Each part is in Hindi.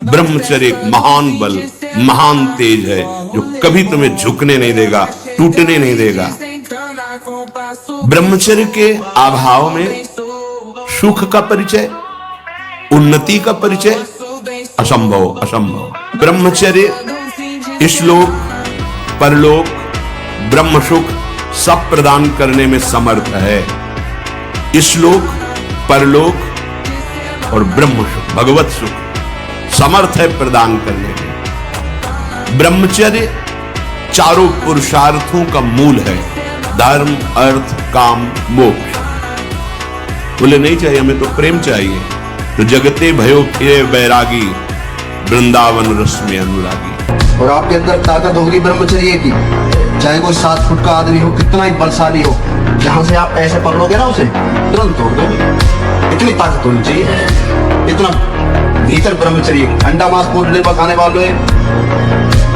ब्रह्मचर्य एक महान बल, महान तेज है जो कभी तुम्हें झुकने नहीं देगा, टूटने नहीं देगा। ब्रह्मचर्य के अभाव में सुख का परिचय, उन्नति का परिचय असंभव, असंभव। ब्रह्मचर्य इशलोक परलोक ब्रह्म सुख सब प्रदान करने में समर्थ है। इशलोक परलोक और ब्रह्म सुख भगवत सुख समर्थ है प्रदान करने में। ब्रह्मचर्य चारों पुरुषार्थों का मूल है, धर्म अर्थ काम मोक्ष। बोले नहीं चाहिए हमें तो प्रेम चाहिए, तो जगते भयो फिरे बैरागी वृंदावन रस में अनुरागी। और आपके अंदर ताकत होगी ब्रह्मचर्य की, चाहे कोई 7 फुट का आदमी हो, कितना ही बलशाली हो, जहां से आप ऐसे पकड़ोगे ना उसे तुरंत तोड़ दोगे। इतनी ताकत होनी चाहिए, इतना भीतर ब्रह्मचर्य। अंडा मांस पोल्ट्री पकाने वाले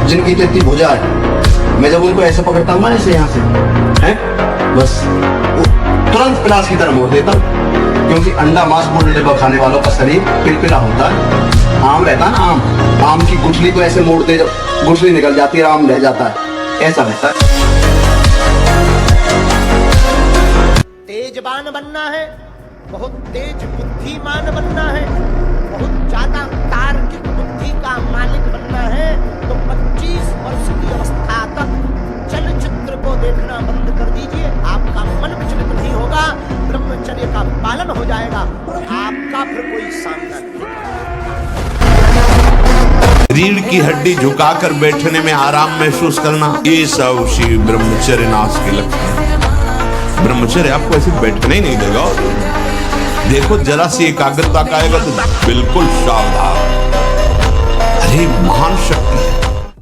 जिनकी इतनी भुजा है, मैं जब उनको ऐसे पकड़ता हूँ ना ऐसे यहाँ से है, बस तुरंत प्लास की तरह मोड़ देता हूँ। क्योंकि अंडा मांस पोल्ट्री खाने वालों का शरीर पिलपिला होता है, आम रहता है ना, आम की गुठली को ऐसे मोड़ दे, जब गुठली निकल जाती है आम रह जाता है, ऐसा रहता है। तेजवान बनना है, बहुत तेज बुद्धिमान बनना है, बहुत ज्यादा तार्किक बुद्धि का मालिक बनना है, तो 25 वर्ष की अवस्था तक चलचित्र को देखना बंद कर दीजिए। आपका मन विचलित नहीं होगा, ब्रह्मचर्य का पालन हो जाएगा और आपका फिर कोई सामना नहीं। रीढ़ की हड्डी झुकाकर बैठने में आराम महसूस करना, ये सब उसी ब्रह्मचर्य नाश के लक्षण है। ब्रह्मचर्य आपको ऐसे बैठने ही नहीं देगा। देखो जरा सी एकाग्रता का आएगा तो बिल्कुल सावधान। अरे महान शक्ति है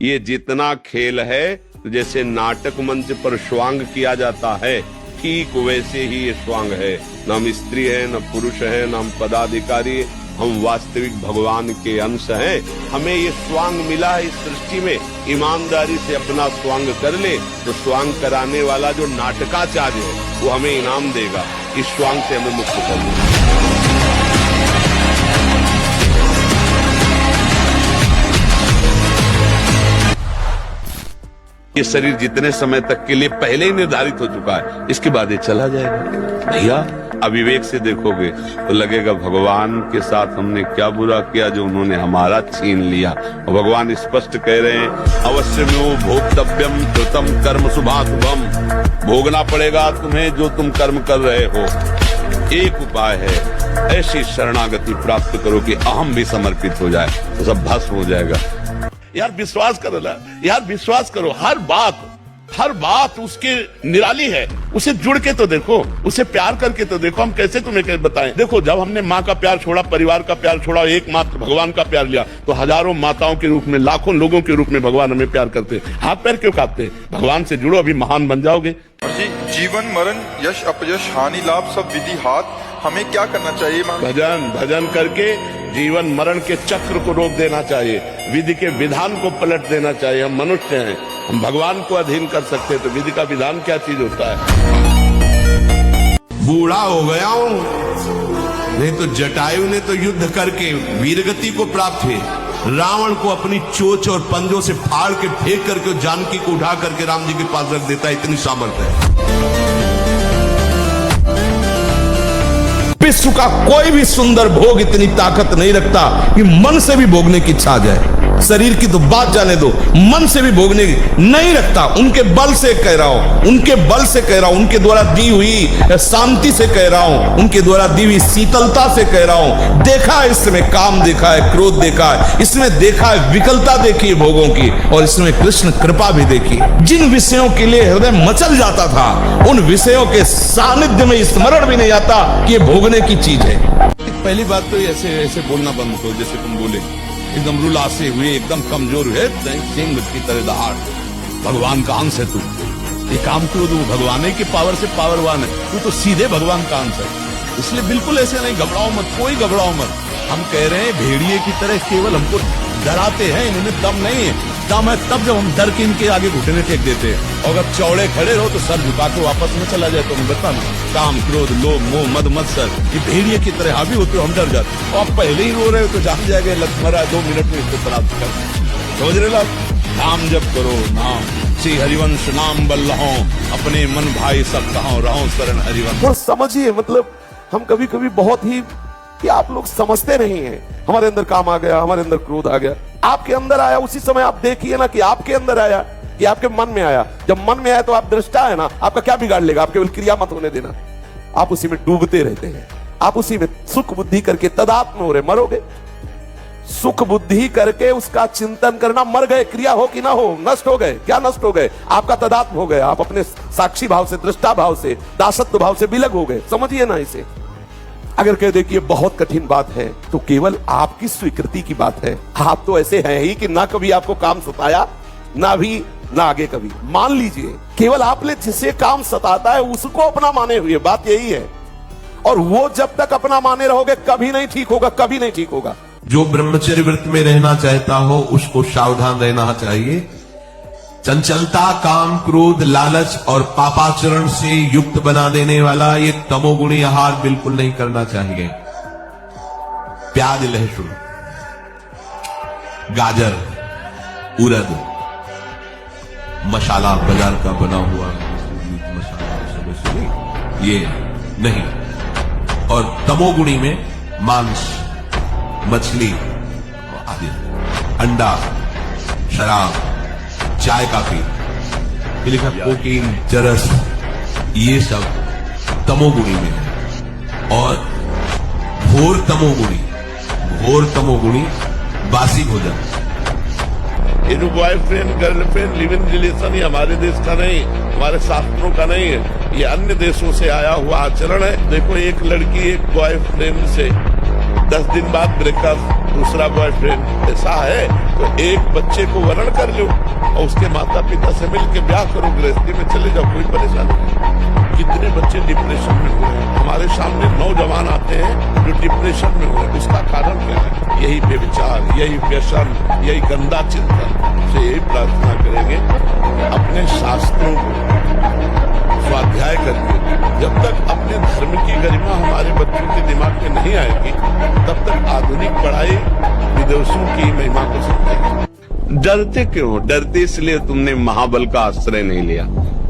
ये। जितना खेल है तो जैसे नाटक मंच पर स्वांग किया जाता है, ठीक वैसे ही ये स्वांग है। न हम स्त्री है, न पुरुष है, न हम पदाधिकारी, हम वास्तविक भगवान के अंश हैं। हमें ये स्वांग मिला है इस सृष्टि में, ईमानदारी से अपना स्वांग कर ले तो स्वांग कराने वाला जो नाटकाचार्य है वो हमें इनाम देगा। इस स्वांग से हमें मुक्त कर देगा। ये शरीर जितने समय तक के लिए पहले ही निर्धारित हो चुका है, इसके बाद ये चला जाएगा। भैया अविवेक से देखोगे तो लगेगा भगवान के साथ हमने क्या बुरा किया जो उन्होंने हमारा छीन लिया। और भगवान स्पष्ट कह रहे हैं अवश्य में भोक्तव्यम कृतम कर्म शुभाशुभम, भोगना पड़ेगा तुम्हें जो तुम कर्म कर रहे हो। एक उपाय है, ऐसी शरणागति प्राप्त करो कि अहम भी समर्पित हो जाए तो सब भस्म हो जाएगा। यार विश्वास करो ना, यार विश्वास करो, हर बात उसके निराली है। उसे जुड़ के तो देखो, उसे प्यार करके तो देखो। हम कैसे तुम्हें बताएं। देखो जब हमने माँ का प्यार छोड़ा, परिवार का प्यार छोड़ा, एकमात्र भगवान का प्यार लिया, तो हजारों माताओं के रूप में, लाखों लोगों के रूप में भगवान हमें प्यार करते हैं। हाथ पैर क्यों काटते हैं? भगवान से जुड़ो, अभी महान बन जाओगे। जीवन मरण यश अपयश हानि लाभ सब विधि हाथ, हमें क्या करना चाहिए? भजन करके जीवन मरण के चक्र को रोक देना चाहिए, विधि के विधान को पलट देना चाहिए। हम मनुष्य हैं, हम भगवान को अधीन कर सकते हैं, तो विधि का विधान क्या चीज होता है? बूढ़ा हो गया हूं, नहीं तो जटायु ने तो युद्ध करके वीरगति को प्राप्त हुई। रावण को अपनी चोंच और पंजों से फाड़ के फेंक करके जानकी को उठा करके राम जी के पास रख देता है, इतनी सामर्थ्य है। विश्व का कोई भी सुंदर भोग इतनी ताकत नहीं रखता कि मन से भी भोगने की इच्छा आ जाए। शरीर की तो बात जाने दो, मन से भी भोगने नहीं रखता। उनके बल से कह रहा हूं, उनके बल से कह रहा हूं, उनके द्वारा दी हुई शांति से कह रहा हूं, उनके द्वारा दी हुई शीतलता से कह रहा हूं। देखा है इसमें काम, देखा है क्रोध, देखा है इसमें, देखा है विकलता देखी है भोगों की, और इसमें कृष्ण कृपा भी देखी। जिन विषयों के लिए हृदय मचल जाता था, उन विषयों के सानिध्य में स्मरण भी नहीं आता कि ये भोगने की चीज है। पहली बात तो ऐसे बोलना बंद करो जैसे तुम बोले, एकदम रुलासे हुए, एकदम कमजोर हुए, सिंह की तरह दहाड़। भगवान का अंश है तू, ये काम क्रोध भगवान की पावर से पावरवान है, तू तो सीधे भगवान का अंश है। इसलिए बिल्कुल ऐसे नहीं, घबराओ मत, कोई घबराओ मत। हम कह रहे हैं भेड़िए की तरह केवल हमको डराते हैं, इनमें दम नहीं है। दम है तब जब हम डर के इनके आगे घुटने टेक देते हैं। और अगर चौड़े खड़े रहो तो सर झुका के वापस में चला जाए तो हम बताना काम, क्रोध, लोभ, मोह, मद, मत्सर ये भेड़िए की तरह हावी होते हो, हम डर जाते। और आप पहले ही रो रहे हो तो जान जाएगा लक्ष्मणा 2 मिनट में इसको प्राप्त कर। समझ रहे लोग? नाम जप करो, नाम श्री हरिवंश नाम बल्लहों, अपने मन भाई सब कहो रहो शरण हरिवंश। और समझिए, मतलब हम कभी कभी बहुत ही कि आप लोग समझते नहीं हैं। हमारे अंदर काम आ गया, हमारे अंदर क्रोध आ गया, आपके अंदर आया, उसी समय आप देखिए ना कि आपके अंदर आया कि आपके मन में आया। जब मन में आया तो आप दृष्टा है ना, आपका क्या बिगाड़ लेगा? आप केवल क्रिया मत होने देना, आप उसी में डूबते रहते हैं, आप उसी में सुख बुद्धि करके तदात्म हो रहे, मरोगे। सुख बुद्धि करके उसका चिंतन करना, मर गए, क्रिया हो कि ना हो, नष्ट हो गए। क्या नष्ट हो गए? आपका तदात्म हो गया, आप अपने साक्षी भाव से, दृष्टा भाव से, दासत्व भाव से विलग हो गए। समझिए ना इसे। अगर कह दे कि ये बहुत कठिन बात है तो केवल आपकी स्वीकृति की बात है। आप तो ऐसे हैं ही कि ना कभी आपको काम सताया, ना आगे कभी। मान लीजिए केवल आपने जिसे काम सताता है उसको अपना माने हुए, बात यही है। और वो जब तक अपना माने रहोगे कभी नहीं ठीक होगा, कभी नहीं ठीक होगा। जो ब्रह्मचर्य व्रत में रहना चाहता हो उसको सावधान रहना चाहिए। चंचलता, काम, क्रोध, लालच और पापाचरण से युक्त बना देने वाला ये तमोगुणी आहार बिल्कुल नहीं करना चाहिए। प्याज, लहसुन, गाजर, उड़द, मसाला, बाजार का बना हुआ मसाला, ये नहीं। और तमोगुणी में मांस, मछली आदि, अंडा, शराब, चाय, काफी, ये लिखा कोकीन, चरस, ये सब तमोगुणी में है। और घोर तमोगुणी बासी भोजन। ये जो boyfriend girlfriend live in relation ये हमारे देश का नहीं, हमारे शास्त्रों का नहीं है, ये अन्य देशों से आया हुआ आचरण है। देखो, एक लड़की एक बॉयफ्रेंड से 10 दिन बाद ब्रेकअप, दूसरा बॉयफ्रेंड, ऐसा है तो एक बच्चे को वरण कर लो और उसके माता पिता से मिलकर ब्याह करो, गृहस्थी में चले जाओ, कोई परेशानी नहीं। कितने बच्चे डिप्रेशन में हुए हैं, हमारे सामने नौजवान आते हैं जो डिप्रेशन में हुए, उसका कारण क्या है? यही बेविचार, यही व्यसन, यही गंदा चिंतन। से यही प्रार्थना करेंगे अपने शास्त्रों को स्वाध्याय करके, जब तक अपने धर्म की गरिमा हमारे बच्चों के दिमाग में नहीं आएगी तब तक आधुनिक पढ़ाई विदेशों की महिमा को समझेगी। डरते क्यों? डरते इसलिए तुमने महाबल का आश्रय नहीं लिया।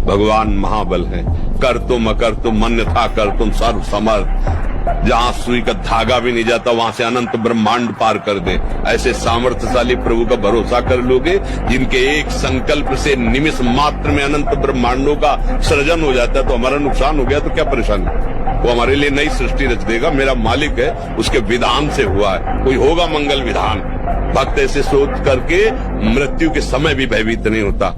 भगवान महाबल है। कर तुम अकर तुम मन्य था कर तुम सर्व समर्थ। जहां सुई का धागा भी नहीं जाता वहां से अनंत ब्रह्मांड पार कर दे। ऐसे सामर्थ्यशाली प्रभु का भरोसा कर लोगे जिनके एक संकल्प से निमिष मात्र में अनंत ब्रह्मांडों का सृजन हो जाता है। तो हमारा नुकसान हो गया तो क्या परेशानी? वो हमारे लिए नई सृष्टि रच देगा। मेरा मालिक है, उसके विधान से हुआ है, कोई होगा मंगल विधान। भक्त ऐसे सोच करके मृत्यु के समय भी भयभीत नहीं होता,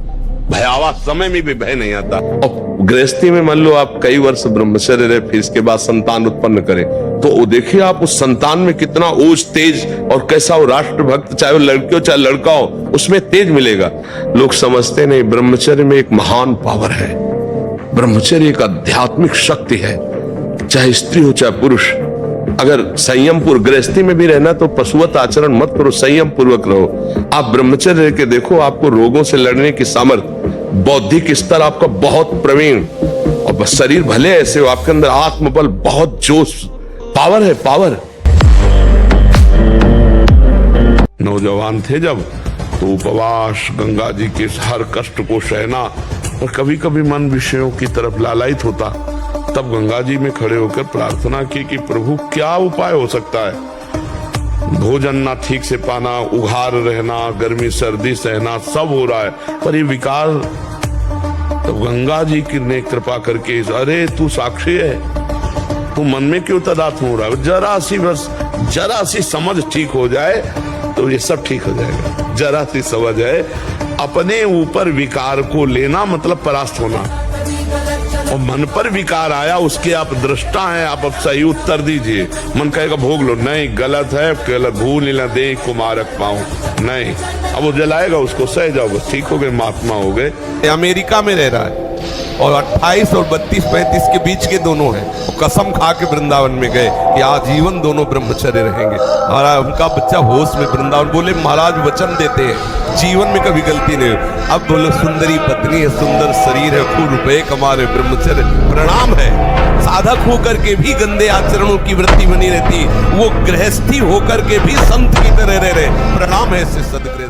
भयावह समय में भी भय नहीं आता। और गृहस्थी में मान लो आप कई वर्ष ब्रह्मचर्य रहे, फिर इसके बाद संतान उत्पन्न करें तो वो देखिए आप उस संतान में कितना ओज, तेज और कैसा वो राष्ट्रभक्त, चाहे वो लड़की हो चाहे लड़का हो, उसमें तेज मिलेगा। लोग समझते नहीं ब्रह्मचर्य में एक महान पावर है। ब्रह्मचर्य एक आध्यात्मिक शक्ति है, चाहे स्त्री हो चाहे पुरुष। अगर संयम पूर्वक गृहस्थी में भी रहना तो पशुवत आचरण मत करो, संयम पूर्वक रहो। आप ब्रह्मचर्य रह के देखो, आपको रोगों से लड़ने की सामर्थ्य, बौद्धिक स्तर आपका बहुत प्रवीण, और शरीर भले ऐसे हो, आपके अंदर आत्मबल, बहुत जोश, पावर है, पावर। नौजवान थे जब तो उपवास, गंगा जी के हर कष्ट को सहना, और कभी कभी मन विषयों की तरफ लालायित होता, तब गंगा जी में खड़े होकर प्रार्थना की कि प्रभु क्या उपाय हो सकता है? भोजन ना ठीक से पाना, उघार रहना, गर्मी सर्दी सहना, सब हो रहा है, पर ये विकार। तो गंगा जी की ने कृपा करके, अरे तू साक्षी है, तू मन में क्यों तदात्म हो रहा है? जरा सी समझ ठीक हो जाए तो ये सब ठीक हो जाएगा। जरा सी समझ है, अपने ऊपर विकार को लेना मतलब परास्त होना। और मन पर विकार आया, उसके आप दृष्टा हैं, आप अब सही उत्तर दीजिए। मन कहेगा भोग लो, नहीं गलत है, गलत, भूल ही ना दे कुमारक पाऊं, नहीं। अब वो जलाएगा उसको, सह जाओ, बस ठीक हो गए, महात्मा हो गए। अमेरिका में रह रहा है, और 28 और 32-35 के बीच के दोनों हैं। वो कसम खा के वृंदावन में गए कि आजीवन दोनों ब्रह्मचर्य रहेंगे। और उनका बच्चा होश में वृंदावन बोले महाराज वचन देते हैं जीवन में कभी गलती नहीं हो। अब बोले सुंदरी पत्नी है, सुंदर शरीर है, खूब रुपए कमा रहे, ब्रह्मचर्य प्रणाम है। साधक होकर के भी गंदे आचरणों की वृत्ति बनी रहती, वो गृहस्थी होकर के भी संत की तरह रह रहे, प्रणाम है ऐसे सदगृह।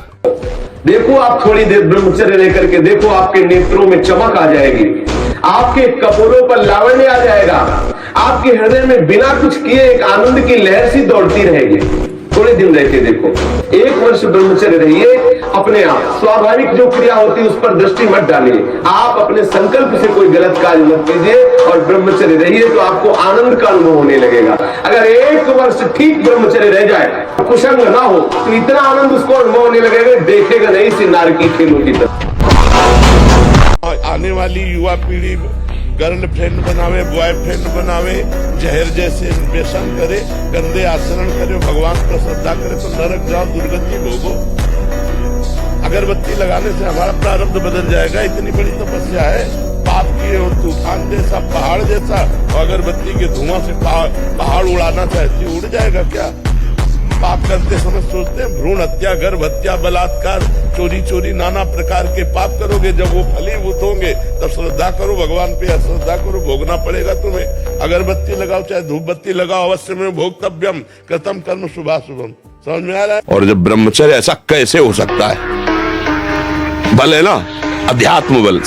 देखो आप थोड़ी देर ब्रह्मचर्य रह करके देखो, आपके नेत्रों में चमक आ जाएगी, आपके कपोलों पर लावण्य आ जाएगा, आपके हृदय में बिना कुछ किए एक आनंद की लहर सी दौड़ती रहेगी। थोड़े दिन रह के देखो, 1 वर्ष ब्रह्मचर्य रहिए, अपने आप स्वाभाविक जो क्रिया होती है उस पर दृष्टि मत डालिए, आप अपने संकल्प से कोई गलत कार्य मत कीजिए और ब्रह्मचर्य रहिए, तो आपको आनंद का अनुभव होने लगेगा। अगर 1 वर्ष ठीक ब्रह्मचर्य रह जाए, कुसंग ना हो, तो इतना आनंद उसको अनुभव होने लगेगा, देखेगा नहीं से नारकी खेलों की तरह। आने वाली युवा पीढ़ी गर्लफ्रेंड बनावे, बॉयफ्रेंड बनावे, जहर जैसे व्यसन करे, गंदे आचरण करे, भगवान पर श्रद्धा करे तो नरक जाओ, दुर्गति भोगो। अगरबत्ती लगाने से हमारा प्रारब्ध बदल जाएगा। इतनी बड़ी तपस्या है, पाप किए और तूफान जैसा, पहाड़ जैसा, और अगरबत्ती के धुआं से पहाड़ उड़ाना चाहती, उड़ जाएगा क्या? पाप करते समय सोचते हैं भ्रूण हत्या, गर्भ हत्या, बलात्कार, चोरी चोरी, नाना प्रकार के पाप करोगे। जब वो फलीभूत होंगे तब श्रद्धा करो भगवान पे, अश्रद्धा करो, भोगना पड़ेगा तुम्हें। अगरबत्ती लगाओ चाहे धूप बत्ती लगाओ, अवश्य में भोक्तव्यम कृतम कर्म शुभाशुभम। समझ में आ रहा है? और जब ब्रह्मचर्य ऐसा कैसे हो सकता है? बल है ना, अध्यात्म बल।